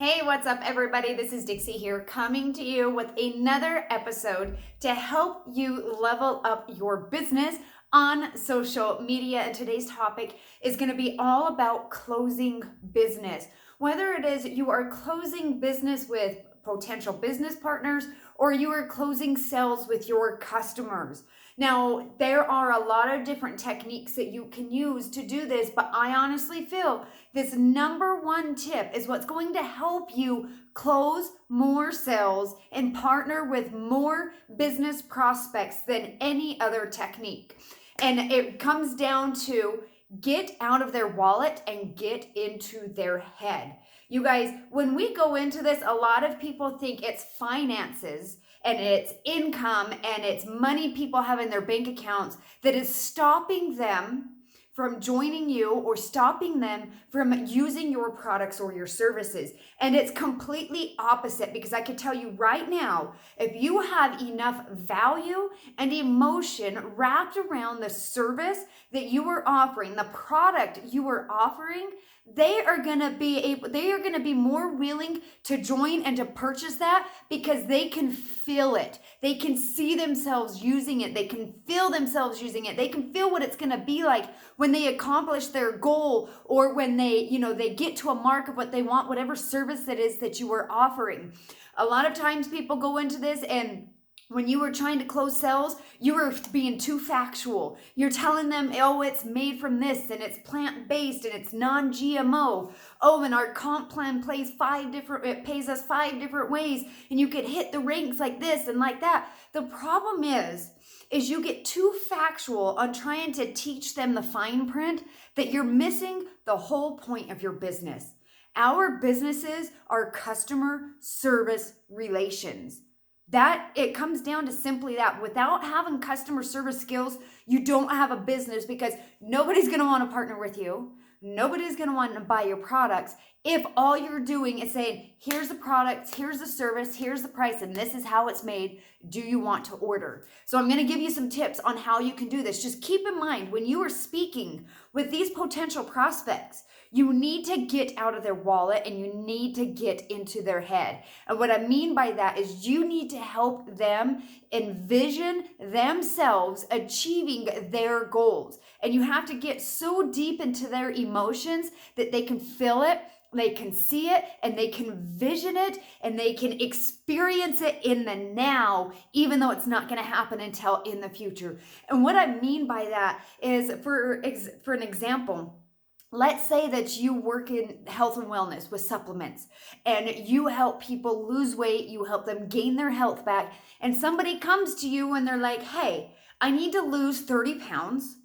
Hey, what's up, everybody? This is Dixie here, coming to you with another episode to help you level up your business on social media. And today's topic is going to be all about closing business. Whether it is you are closing business with potential business partners or you are closing sales with your customers. Now, there are a lot of different techniques that you can use to do this, but I honestly feel this number one tip is what's going to help you close more sales and partner with more business prospects than any other technique. And it comes down to get out of their wallet and get into their head. You guys, when we go into this, a lot of people think it's finances and it's income and it's money people have in their bank accounts that is stopping them from joining you or stopping them from using your products or your services. And it's completely opposite, because I can tell you right now, if you have enough value and emotion wrapped around the service that you are offering, the product you are offering, they are going to be more willing to join and to purchase that, because they can feel it. They can see themselves using it. They can feel themselves using it. They can feel what it's going to be like when they accomplish their goal, or when they get to a mark of what they want, whatever service it is that you are offering. A lot of times people go into this, and when you were trying to close sales, you were being too factual. You're telling them, oh, it's made from this, and it's plant-based, and it's non-GMO. Oh, and our comp plan it pays us 5 different ways, and you could hit the ranks like this and like that. The problem is you get too factual on trying to teach them the fine print, that you're missing the whole point of your business. Our businesses are customer service relations. That it comes down to simply that. Without having customer service skills, you don't have a business, because nobody's going to want to partner with you. Nobody's going to want to buy your products if all you're doing is saying, here's the products, here's the service, here's the price, and this is how it's made. Do you want to order? So I'm going to give you some tips on how you can do this. Just keep in mind, when you are speaking with these potential prospects, you need to get out of their wallet and you need to get into their head. And what I mean by that is you need to help them envision themselves achieving their goals. And you have to get so deep into their emotions that they can feel it, they can see it, and they can vision it, and they can experience it in the now, even though it's not going to happen until in the future. And what I mean by that is, for an example, let's say that you work in health and wellness with supplements, and you help people lose weight, you help them gain their health back, and somebody comes to you and they're like, hey, I need to lose 30 pounds.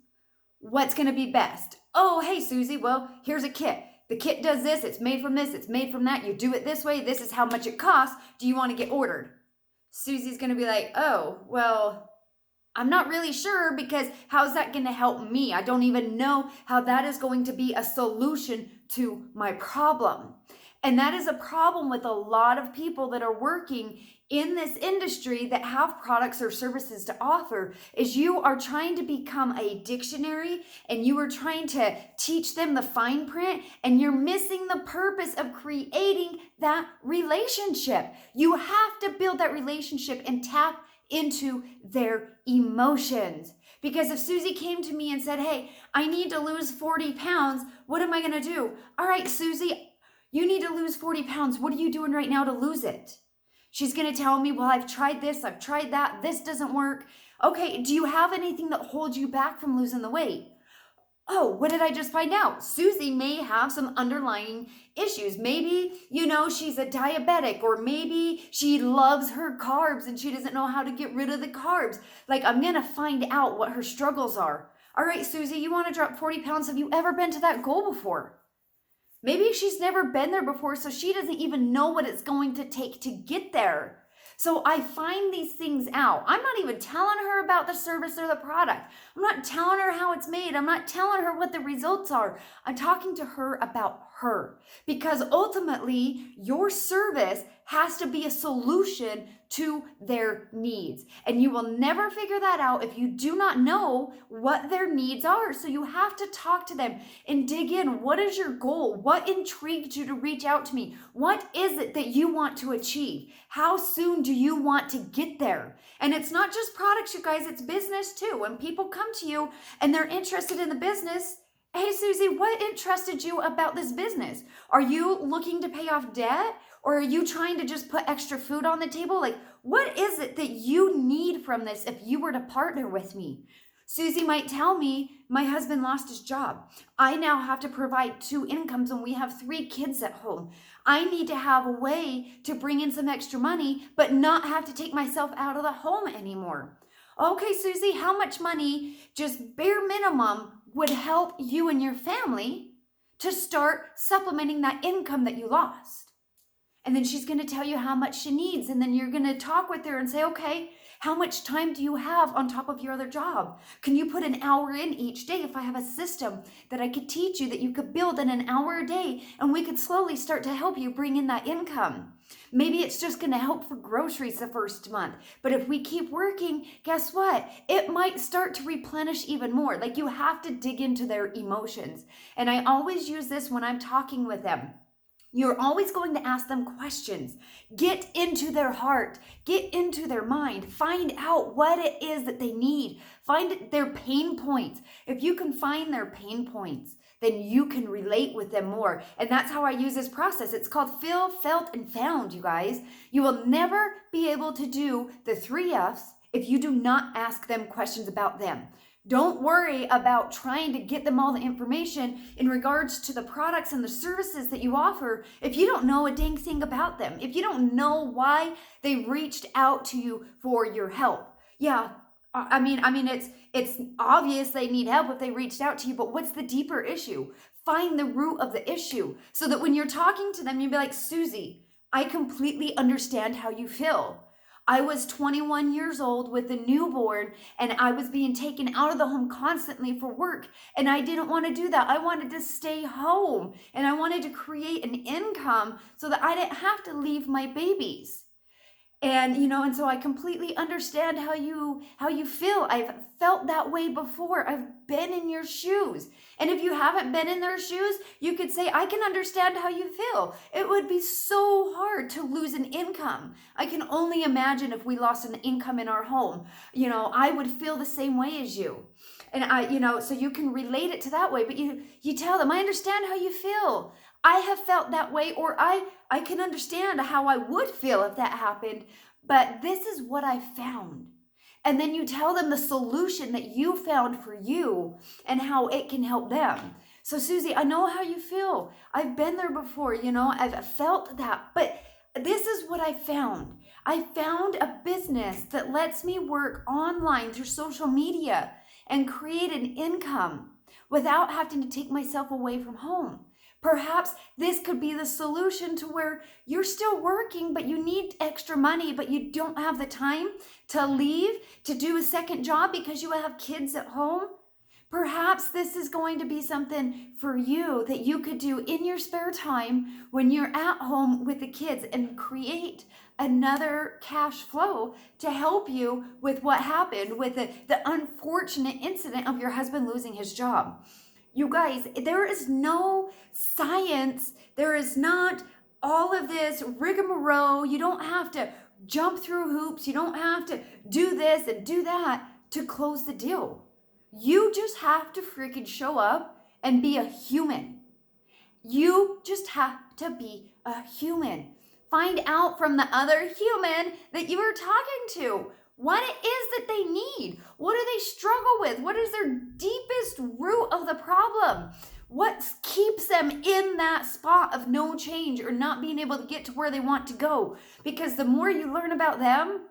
What's going to be best? Oh, hey, Susie, well, here's a kit. The kit does this, it's made from this, it's made from that. You do it this way, this is how much it costs. Do you want to get ordered? Susie's going to be like, oh, well, I'm not really sure, because how's that going to help me? I don't even know how that is going to be a solution to my problem. And that is a problem with a lot of people that are working in this industry that have products or services to offer, is you are trying to become a dictionary and you are trying to teach them the fine print, and you're missing the purpose of creating that relationship. You have to build that relationship and tap into their emotions. Because if Susie came to me and said, hey, I need to lose 40 pounds, what am I going to do? All right, Susie, you need to lose 40 pounds. What are you doing right now to lose it? She's going to tell me, well, I've tried this, I've tried that, this doesn't work. Okay, do you have anything that holds you back from losing the weight? Oh, what did I just find out? Susie may have some underlying issues. Maybe, she's a diabetic, or maybe she loves her carbs and she doesn't know how to get rid of the carbs. Like, I'm going to find out what her struggles are. All right, Susie, you want to drop 40 pounds. Have you ever been to that goal before? Maybe she's never been there before, so she doesn't even know what it's going to take to get there. So I find these things out. I'm not even telling her about the service or the product. I'm not telling her how it's made. I'm not telling her what the results are. I'm talking to her about her, because ultimately your service has to be a solution to their needs. And you will never figure that out if you do not know what their needs are. So you have to talk to them and dig in. What is your goal? What intrigued you to reach out to me? What is it that you want to achieve? How soon do you want to get there? And it's not just products, you guys, it's business too. When people come to you and they're interested in the business, hey, Susie, what interested you about this business? Are you looking to pay off debt? Or are you trying to just put extra food on the table? Like, what is it that you need from this if you were to partner with me? Susie might tell me, my husband lost his job. I now have to provide 2 incomes and we have 3 kids at home. I need to have a way to bring in some extra money, but not have to take myself out of the home anymore. Okay, Susie, how much money, just bare minimum, would help you and your family to start supplementing that income that you lost? And then she's going to tell you how much she needs. And then you're going to talk with her and say, okay, how much time do you have on top of your other job? Can you put an hour in each day? If I have a system that I could teach you that you could build in an hour a day, and we could slowly start to help you bring in that income. Maybe it's just going to help for groceries the first month. But if we keep working, guess what? It might start to replenish even more. Like, you have to dig into their emotions. And I always use this when I'm talking with them. You're always going to ask them questions. Get into their heart. Get into their mind. Find out what it is that they need. Find their pain points. If you can find their pain points, then you can relate with them more. And that's how I use this process. It's called feel, felt, and found, you guys. You will never be able to do the 3 F's if you do not ask them questions about them. Don't worry about trying to get them all the information in regards to the products and the services that you offer if you don't know a dang thing about them. If you don't know why they reached out to you for your help. Yeah, I mean, it's obvious they need help if they reached out to you, but what's the deeper issue? Find the root of the issue so that when you're talking to them, you'll be like, Susie, I completely understand how you feel. I was 21 years old with a newborn and I was being taken out of the home constantly for work. And I didn't want to do that. I wanted to stay home and I wanted to create an income so that I didn't have to leave my babies. And, and so I completely understand how you feel. I've felt that way before. I've been in your shoes. And if you haven't been in their shoes, you could say, I can understand how you feel. It would be so hard to lose an income. I can only imagine if we lost an income in our home. I would feel the same way as you. And so you can relate it to that way, but you tell them, I understand how you feel. I have felt that way, or I can understand how I would feel if that happened, but this is what I found. And then you tell them the solution that you found for you and how it can help them. So Susie, I know how you feel. I've been there before, I've felt that, but this is what I found. I found a business that lets me work online through social media and create an income without having to take myself away from home. Perhaps this could be the solution to where you're still working, but you need extra money, but you don't have the time to leave to do a second job because you have kids at home. Perhaps this is going to be something for you that you could do in your spare time when you're at home with the kids and create another cash flow to help you with what happened with the unfortunate incident of your husband losing his job. You guys, there is no science. There is not all of this rigmarole. You don't have to jump through hoops. You don't have to do this and do that to close the deal. You just have to freaking show up and be a human. You just have to be a human. Find out from the other human that you are talking to what it is that they need. What do they struggle with? What is their deepest root of the problem? What keeps them in that spot of no change or not being able to get to where they want to go? Because the more you learn about them,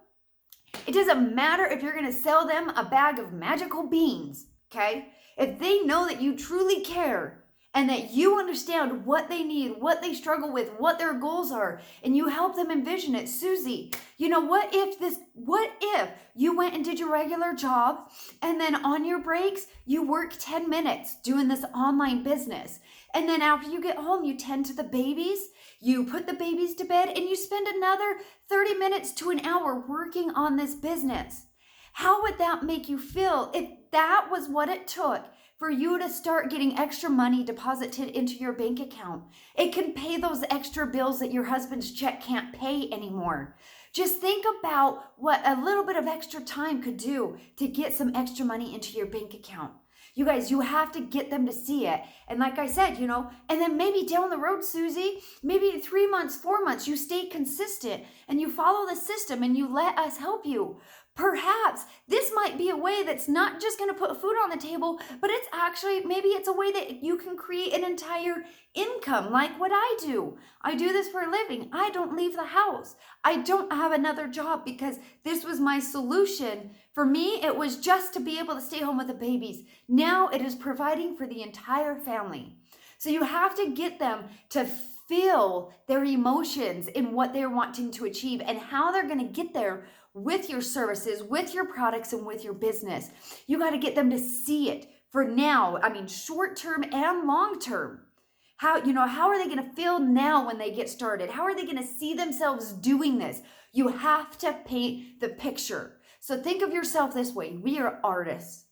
it doesn't matter if you're going to sell them a bag of magical beans, okay? If they know that you truly care and that you understand what they need, what they struggle with, what their goals are, and you help them envision it. Susie, what if you went and did your regular job, and then on your breaks, you work 10 minutes doing this online business. And then after you get home, you tend to the babies, you put the babies to bed, and you spend another 30 minutes to an hour working on this business. How would that make you feel if that was what it took for you to start getting extra money deposited into your bank account? It can pay those extra bills that your husband's check can't pay anymore. Just think about what a little bit of extra time could do to get some extra money into your bank account. You guys, you have to get them to see it. And like I said, and then maybe down the road, Susie, maybe 3 months, 4 months, you stay consistent and you follow the system and you let us help you. Perhaps this might be a way that's not just going to put food on the table, but it's actually, maybe it's a way that you can create an entire income like what I do. I do this for a living. I don't leave the house. I don't have another job because this was my solution. For me, it was just to be able to stay home with the babies. Now it is providing for the entire family. So you have to get them to feel their emotions in what they're wanting to achieve and how they're going to get there with your services, with your products, and with your business. You got to get them to see it for now. I mean, short term and long term. How are they going to feel now when they get started? How are they going to see themselves doing this? You have to paint the picture. So think of yourself this way. We are artists,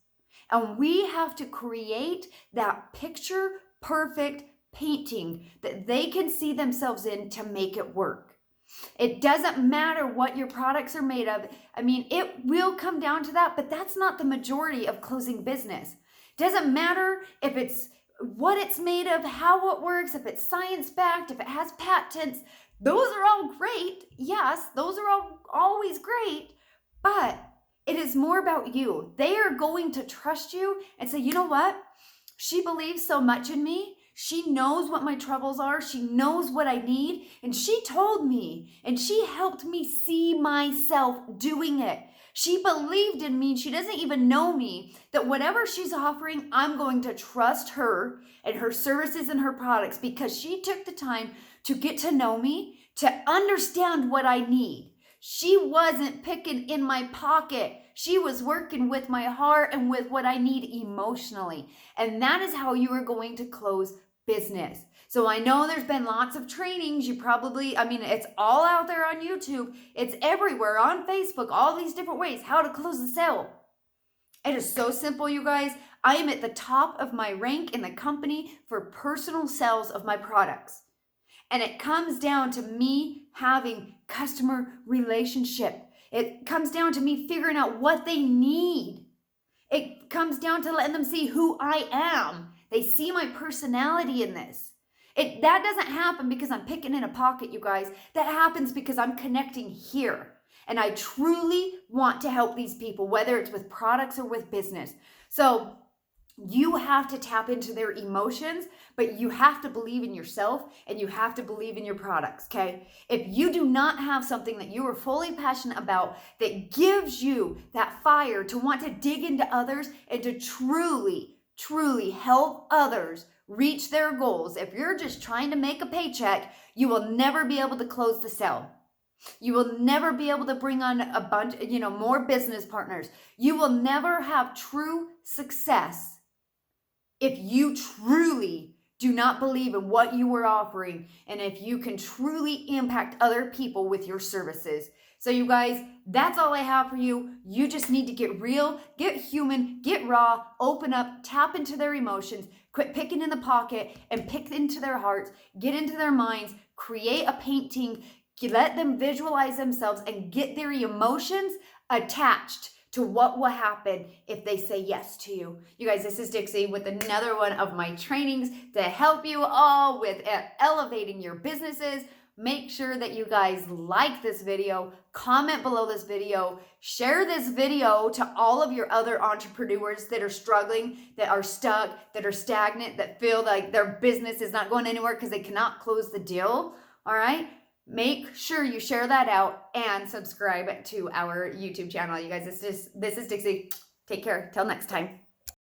and we have to create that picture perfect painting that they can see themselves in to make it work. It doesn't matter what your products are made of. I mean, it will come down to that, but that's not the majority of closing business. It doesn't matter if it's what it's made of, how it works, if it's science-backed, if it has patents. Those are all great. Yes, those are all always great, but it is more about you. They are going to trust you and say, you know what? She believes so much in me. She knows what my troubles are. She knows what I need. And she told me, and she helped me see myself doing it. She believed in me. She doesn't even know me, that whatever she's offering, I'm going to trust her and her services and her products because she took the time to get to know me, to understand what I need. She wasn't picking in my pocket. She was working with my heart and with what I need emotionally. And that is how you are going to close business. So I know there's been lots of trainings. It's all out there on YouTube. It's everywhere on Facebook, all these different ways, how to close the sale. It is so simple, you guys. I am at the top of my rank in the company for personal sales of my products. And it comes down to me having customer relationship. It comes down to me figuring out what they need. It comes down to letting them see who I am. They see my personality in this. That doesn't happen because I'm picking in a pocket, you guys. That happens because I'm connecting here. And I truly want to help these people, whether it's with products or with business. So you have to tap into their emotions, but you have to believe in yourself and you have to believe in your products, okay? If you do not have something that you are fully passionate about that gives you that fire to want to dig into others and to truly help others reach their goals, if you're just trying to make a paycheck, you will never be able to close the sale. You will never be able to bring on a bunch, more business partners. You will never have true success if you truly do not believe in what you are offering and if you can truly impact other people with your services. So you guys, that's all I have for you. You just need to get real, get human, get raw, open up, tap into their emotions, quit picking in the pocket and pick into their hearts, get into their minds, create a painting, let them visualize themselves and get their emotions attached to what will happen if they say yes to you. You guys, this is Dixie with another one of my trainings to help you all with elevating your businesses. Make sure that you guys like this video, comment below this video, share this video to all of your other entrepreneurs that are struggling, that are stuck, that are stagnant, that feel like their business is not going anywhere because they cannot close the deal. All right? Make sure you share that out and subscribe to our YouTube channel. You guys, this is Dixie. Take care. Till next time.